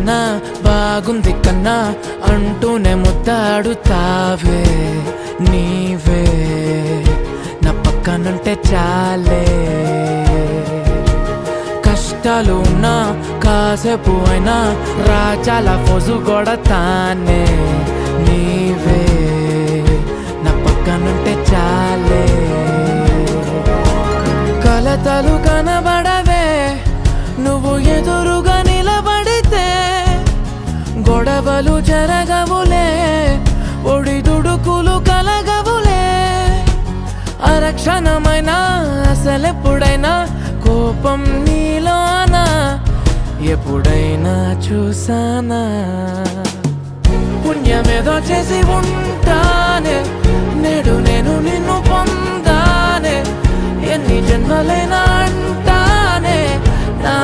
కన్నా బాగుంది కన్నా అంటూనే ముద్దాడుతావే నీవే నా పక్కనుంటే చాలే. కష్టాలు ఉన్నా కాసేపు అయినా రాజాల ఫోజు కొడతానే నీవే నా పక్కనుంటే చాలే. కలతలు కనబడవే నువ్వు ఎదురుగా నిలబడితే, గొడవలు జరగవులే ఒడిదుడుకులు కలగవులే. అరక్షణమైనా అసలెప్పుడైనా కోపం నీలోనా ఎప్పుడైనా చూసానా? పుణ్యమేదో చేసి ఉంటానే నేడు నేను నిన్ను పొందానే. ఎన్ని జన్మలైనా అంటానే నా